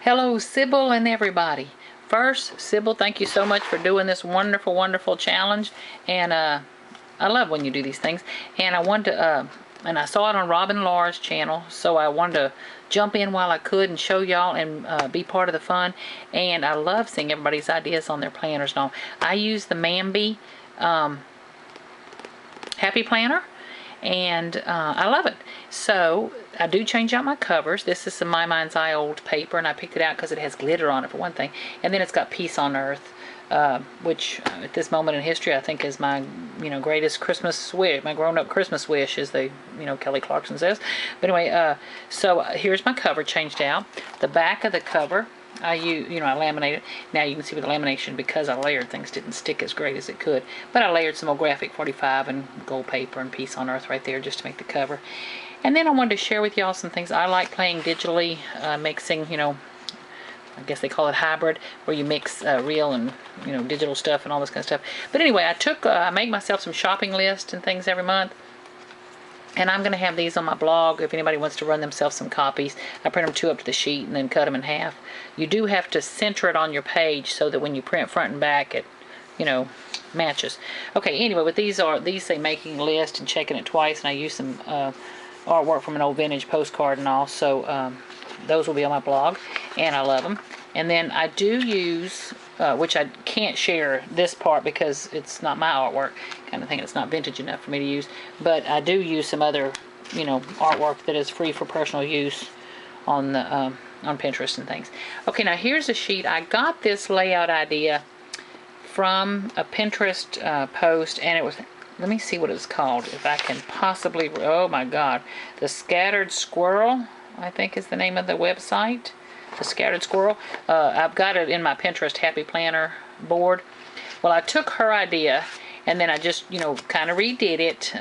Hello, Sybil and everybody. First, Sybil, thank you so much for doing this wonderful, wonderful challenge. And I love when you do these things. And I wanted to, and I saw it on Robin Laura's channel, so I wanted to jump in while I could and show y'all and be part of the fun. And I love seeing everybody's ideas on their planners and all. I use the Mambi Happy Planner, and I love it. So I do change out my covers. This is some My Mind's Eye old paper, and I picked it out because it has glitter on it for one thing, and then it's got Peace on Earth, which at this moment in history I think is my greatest Christmas wish, my grown-up Christmas wish, as the Kelly Clarkson says. But anyway, so here's my cover changed out. The back of the cover, I laminate it. Now you can see with the lamination, because I layered, things didn't stick as great as it could. But I layered some more graphic 45 and gold paper and Peace on Earth right there just to make the cover. And then I wanted to share with y'all some things I like playing digitally, mixing, I guess they call it hybrid, where you mix real and digital stuff and all this kind of stuff. But anyway, I make myself some shopping lists and things every month. And I'm going to have these on my blog if anybody wants to run themselves some copies. I print them 2 up to the sheet and then cut them in half. You do have to center it on your page so that when you print front and back it, matches. Okay, anyway, with these say making a list and checking it twice, and I use some artwork from an old vintage postcard and all, so those will be on my blog, and I love them. And then I do use, which I can't share this part because it's not my artwork kind of thing, it's not vintage enough for me to use, but I do use some other artwork that is free for personal use on the on Pinterest and things. Okay, now here's a sheet. I got this layout idea from a Pinterest post, and it was, let me see what it's called, if I can possibly, oh my god, The Scattered Squirrel, I think is the name of the website. The Scattered Squirrel. I've got it in my Pinterest Happy Planner board. Well, I took her idea and then I just, kind of redid it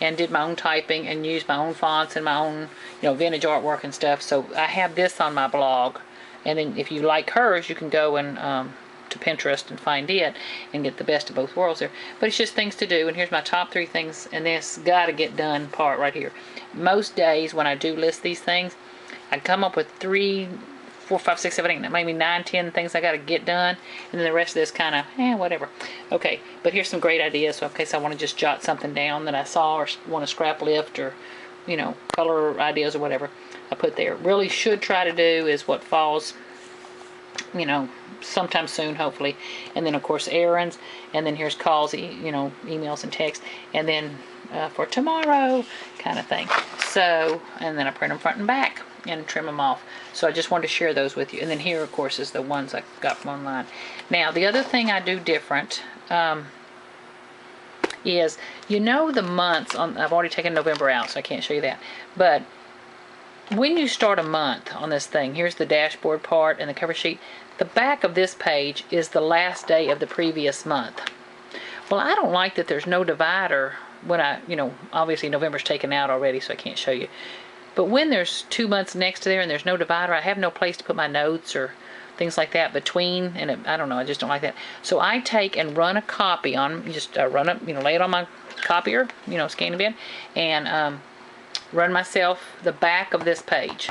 and did my own typing and used my own fonts and my own, vintage artwork and stuff. So I have this on my blog. And then if you like hers, you can go and to Pinterest and find it and get the best of both worlds there. But it's just things to do. And here's my top 3 things. And this gotta get done part right here. Most days when I do list these things, I come up with 3, 4, 5, 6, 7, 8, maybe 9, 10 things I got to get done, and then the rest of this kind of, whatever. Okay, but here's some great ideas. So in case I want to just jot something down that I saw, or want to scrap lift, or color ideas or whatever, I put there. Really should try to do is what falls, sometime soon, hopefully. And then of course errands, and then here's calls, emails and texts, and then for tomorrow kind of thing. So, and then I print them front and back and trim them off. So I just wanted to share those with you. And then here, of course, is the ones I got from online. Now, the other thing I do different is, the months on, I've already taken November out, so I can't show you that. But when you start a month on this thing, here's the dashboard part and the cover sheet. The back of this page is the last day of the previous month. Well, I don't like that there's no divider when I, obviously November's taken out already, so I can't show you. But when there's 2 months next to there and there's no divider, I have no place to put my notes or things like that between, and I don't know, I just don't like that. So I take and run a copy on, just run it, lay it on my copier, scanning bin, and run myself the back of this page.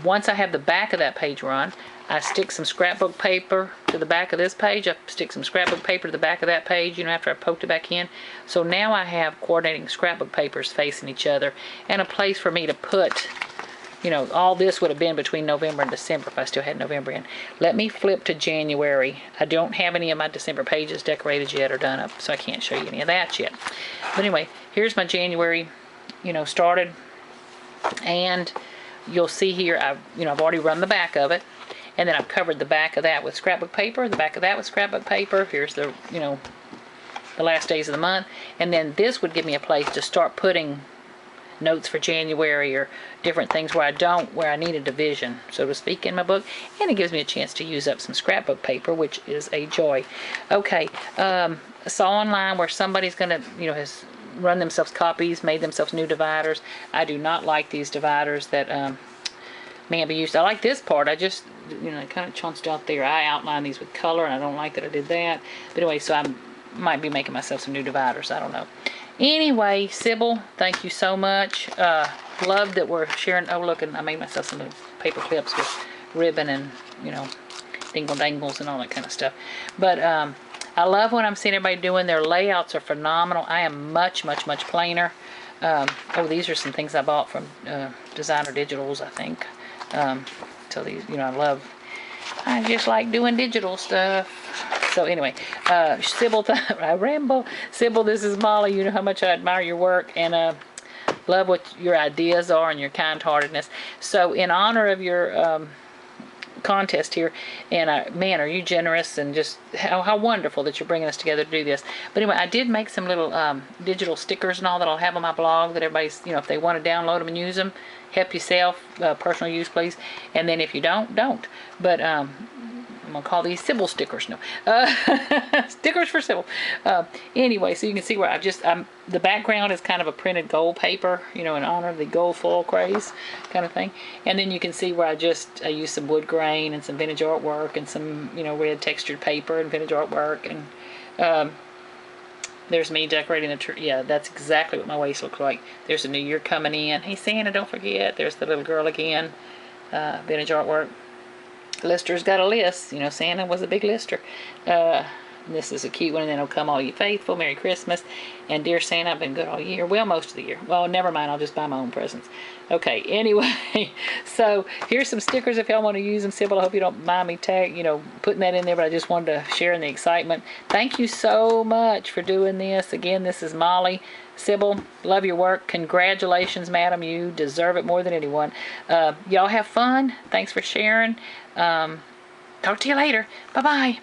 Once I have the back of that page run, I stick some scrapbook paper to the back of this page. I stick some scrapbook paper to the back of that page, after I poked it back in. So now I have coordinating scrapbook papers facing each other and a place for me to put, all this would have been between November and December if I still had November in. Let me flip to January. I don't have any of my December pages decorated yet or done up, so I can't show you any of that yet. But anyway, here's my January, started. And you'll see here, I've already run the back of it. And then I've covered the back of that with scrapbook paper, the back of that with scrapbook paper. Here's the, the last days of the month. And then this would give me a place to start putting notes for January or different things where I need a division, so to speak, in my book. And it gives me a chance to use up some scrapbook paper, which is a joy. Okay, I saw online where somebody's going to, has run themselves copies, made themselves new dividers. I do not like these dividers that Mambi used. I like this part. I just, kind of chunked out there. I outlined these with color, and I don't like that I did that. But anyway, so I might be making myself some new dividers. I don't know. Anyway, Sybil, thank you so much. Love that we're sharing. Oh, look, and I made myself some paper clips with ribbon and, you know, dingle dangles and all that kind of stuff. But I love what I'm seeing everybody doing. Their layouts are phenomenal. I am much plainer. Oh, these are some things I bought from Designer Digitals, I think. So these, you know, I just like doing digital stuff. So anyway, Sybil, I ramble. Sybil, this is Molly. You know how much I admire your work and love what your ideas are and your kind-heartedness. So in honor of your contest here, and man, are you generous, and just how wonderful that you're bringing us together to do this. But anyway, I did make some little digital stickers and all that I'll have on my blog that everybody's, you know, if they want to download them and use them, help yourself, personal use please, and then if you don't. But I'm gonna call these Sybil stickers. No, stickers for Sybil. Anyway, so you can see where the background is kind of a printed gold paper, you know, in honor of the gold foil craze kind of thing. And then you can see where I used some wood grain and some vintage artwork and some, you know, red textured paper and vintage artwork. And there's me decorating the tree. Yeah, that's exactly what my waist looks like. There's a new year coming in. Hey Santa, don't forget. There's the little girl again. Vintage artwork. Lister's got a list. You know, Santa was a big lister. This is a cute one. And then it'll come all you faithful. Merry Christmas. And dear Santa, I've been good all year. Well, most of the year. Well, never mind. I'll just buy my own presents. Okay. Anyway, so here's some stickers if y'all want to use them. Sybil, I hope you don't mind me putting that in there. But I just wanted to share in the excitement. Thank you so much for doing this. Again, this is Molly. Sybil, love your work. Congratulations, madam. You deserve it more than anyone. Y'all have fun. Thanks for sharing. Talk to you later. Bye-bye.